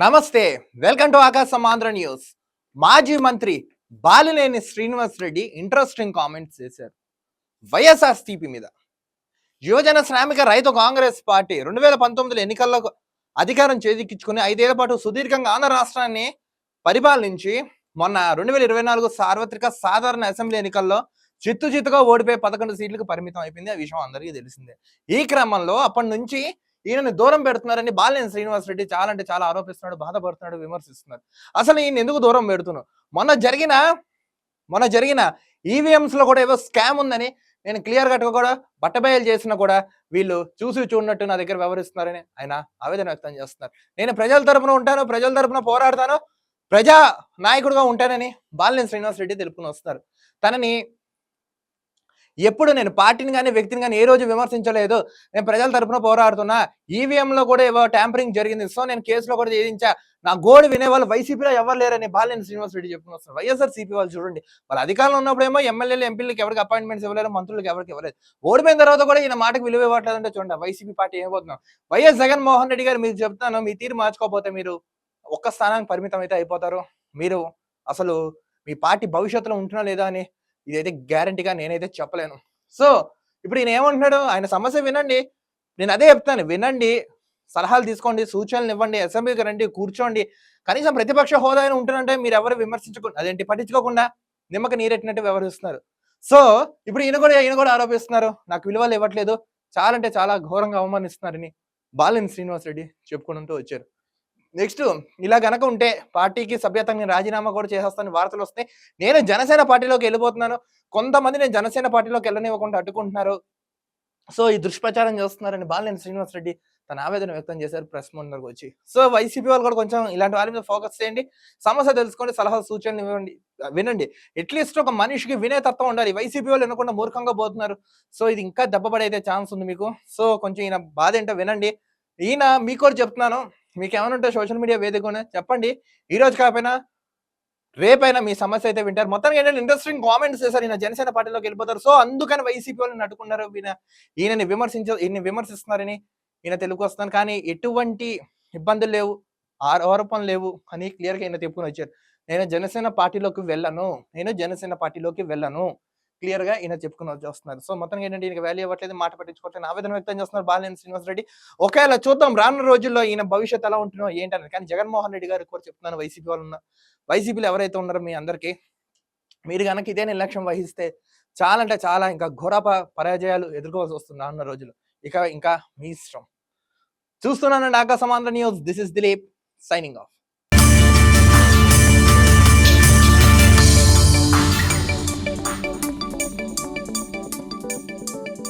నమస్తే, welcome to ఆకాశం Andhra news. మాజీ మంత్రి బాలినేని శ్రీనివాస్ రెడ్డి ఇంట్రెస్టింగ్ కామెంట్స్ చేశారు వైఎస్ఆర్సీపీ మీద. యువజన శ్రామిక రైతు కాంగ్రెస్ పార్టీ 2019 ఎన్నికల్లో అధికారం చేజిక్కించుకుని 5 ఏళ్ల పాటు సుదీర్ఘంగా ఆంధ్ర రాష్ట్రాన్ని పరిపాలించి మొన్న 2024 సార్వత్రిక సాధారణ అసెంబ్లీ ఎన్నికల్లో చిత్తుగా ఓడిపోయి 11 సీట్లకు పరిమితం అయిపోయింది. ఆ విషయం అందరికీ తెలిసిందే. ఈ క్రమంలో అప్పటి నుంచి ఈయనని దూరం పెడుతున్నారని బాలినేని శ్రీనివాస్ రెడ్డి చాలా అంటే చాలా ఆరోపిస్తున్నాడు, బాధపడుతున్నాడు, విమర్శిస్తున్నాడు. అసలు ఈయన ఎందుకు దూరం పెడుతున్నావు? మొన్న జరిగిన ఈవీఎంస్ లో కూడా ఏదో స్కామ్ ఉందని నేను క్లియర్ కట్గా కూడా బట్టబయలు చేసినా కూడా వీళ్ళు చూసి చూడనట్టు నా దగ్గర వ్యవహరిస్తున్నారని ఆయన ఆవేదన వ్యక్తం చేస్తున్నారు. నేను ప్రజల తరపున ఉంటాను, ప్రజల తరపున పోరాడతాను, ప్రజా నాయకుడిగా ఉంటానని బాలినేని శ్రీనివాస్ రెడ్డి తెలుపుకుని వస్తున్నారు. తనని ఎప్పుడు నేను పార్టీని కానీ వ్యక్తిని కానీ ఏ రోజు విమర్శించలేదు. నేను ప్రజల తరపున పోరాడుతున్నా, ఈవీఎంలో కూడా ఏవో ట్యాంపరింగ్ జరిగింది, సో నేను కేసులో కూడా చేయించా, నా గోడు వినేవాళ్ళు వైసీపీలో ఎవరు లేరని బాలినేని శ్రీనివాస్ రెడ్డి చెప్పుకుని వస్తున్నారు. వైఎస్ఆర్సీపీ వాళ్ళు చూడండి, వాళ్ళ అధికారంలో ఉన్నప్పుడేమో ఎమ్మెల్యేలు ఎంపీలకు ఎవరికి అపాయింట్మెంట్స్ ఇవ్వలేదు, మంత్రులకు ఎవరికి ఇవ్వలేదు. ఓడిపోయిన తర్వాత కూడా ఈయన మాటకు విలువ ఇవ్వట్లేదంటే చూడండి వైసీపీ పార్టీ ఏమవుతున్నాం. వైఎస్ జగన్మోహన్ రెడ్డి గారు మీకు చెప్తాను, మీ తీరు మార్చుకోకపోతే మీరు ఒక్క స్థానానికి పరిమితం అయితే అయిపోతారు. మీరు అసలు మీ పార్టీ భవిష్యత్తులో ఉంటున్నా లేదా అని ఇదైతే గ్యారంటీగా నేనైతే చెప్పలేను. సో ఇప్పుడు ఈయన ఏమంటున్నాడు, ఆయన సమస్య వినండి, నేను అదే చెప్తాను, వినండి, సలహాలు తీసుకోండి, సూచనలు ఇవ్వండి, అసెంబ్లీకి రండి, కూర్చోండి, కనీసం ప్రతిపక్ష హోదా అయినా ఉంటుందంటే మీరు ఎవరు విమర్శించకుండా అదేంటి పట్టించుకోకుండా నిమ్మక నీరెట్టినట్టు వ్యవహరిస్తున్నారు. సో ఇప్పుడు ఈయన కూడా ఆరోపిస్తున్నారు, నాకు విలువలు ఇవ్వట్లేదు, చాలా అంటే చాలా ఘోరంగా అవమానిస్తున్నారని బాలినేని శ్రీనివాస్ రెడ్డి చెప్పుకుంటూ వచ్చారు. నెక్స్ట్ ఇలా గనక ఉంటే పార్టీకి సభ్యత్వాన్ని రాజీనామా కూడా చేసేస్తాను వార్తలు వస్తాయి. నేను జనసేన పార్టీలోకి వెళ్ళిపోతున్నాను, కొంతమంది నేను జనసేన పార్టీలోకి వెళ్ళనివ్వకుండా అడ్డుకుంటున్నారు, సో ఈ దుష్ప్రచారం చేస్తున్నారని బాలినేని శ్రీనివాస్ రెడ్డి తన ఆవేదన వ్యక్తం చేశారు ప్రెస్ ముందరకు వచ్చి. సో వైసీపీ వాళ్ళు కూడా కొంచెం ఇలాంటి వారి మీద ఫోకస్ చేయండి, సమస్య తెలుసుకోండి, సలహా సూచనలు ఇవ్వండి, వినండి. అట్లీస్ట్ ఒక మనిషికి వినే తత్వం ఉండాలి. వైసీపీ వాళ్ళు వినకుండా మూర్ఖంగా పోతున్నారు. సో ఇది ఇంకా దెబ్బపడైతే ఛాన్స్ ఉంది మీకు. సో కొంచెం ఈయన బాధ ఏంటో వినండి. ఈయన మీకు కూడా చెప్తున్నాను, మీకు ఏమైనా ఉంటే సోషల్ మీడియా వేదికనే చెప్పండి, ఈ రోజు కాకపోయినా రేపైనా మీ సమస్య అయితే వింటారు. మొత్తానికి ఏంటంటే ఇంట్రెస్టింగ్ కామెంట్స్ చేశారు, ఈయన జనసేన పార్టీలోకి వెళ్ళిపోతారు, సో అందుకని వైసీపీ వాళ్ళని అడ్డుకున్నారు, ఈయనని విమర్శిస్తున్నారని ఈయన తెలుగుకొస్తున్నారు. కానీ ఎటువంటి ఇబ్బందులు లేవు, ఆరోపణలు లేవు అని క్లియర్గా ఈయన చెప్పుకుని వచ్చారు. నేను జనసేన పార్టీలోకి వెళ్ళను క్లియర్ గా ఈయన చెప్పుకుని వచ్చేస్తున్నారు. సో మొత్తానికి ఏంటంటే ఈయనకి వాల్యూ ఇవ్వట్లేదు, మాట పట్టించుకోవట్లేదు, ఆవేదన వ్యక్తం చేస్తున్నారు బాలినేని శ్రీనివాస్ రెడ్డి. ఒకవేళ చూద్దాం రానున్న రోజుల్లో ఈయన భవిష్యత్తు ఎలా ఉంటుందో ఏంటని. కానీ జగన్మోహన్ రెడ్డి గారికి కూడా చెప్తున్నాను, వైసీపీలో ఎవరైతే ఉన్నారో మీ అందరికీ, మీరు కనుక ఇదే నిర్లక్ష్యం వహిస్తే చాలా అంటే చాలా ఇంకా ఘోర పరాజయాలు ఎదుర్కోవాల్సి వస్తుంది రానున్న రోజులు. ఇంకా మీ ఇష్టం. చూస్తున్నానండి ఆకాశం Andhra news. This is Dilip signing off.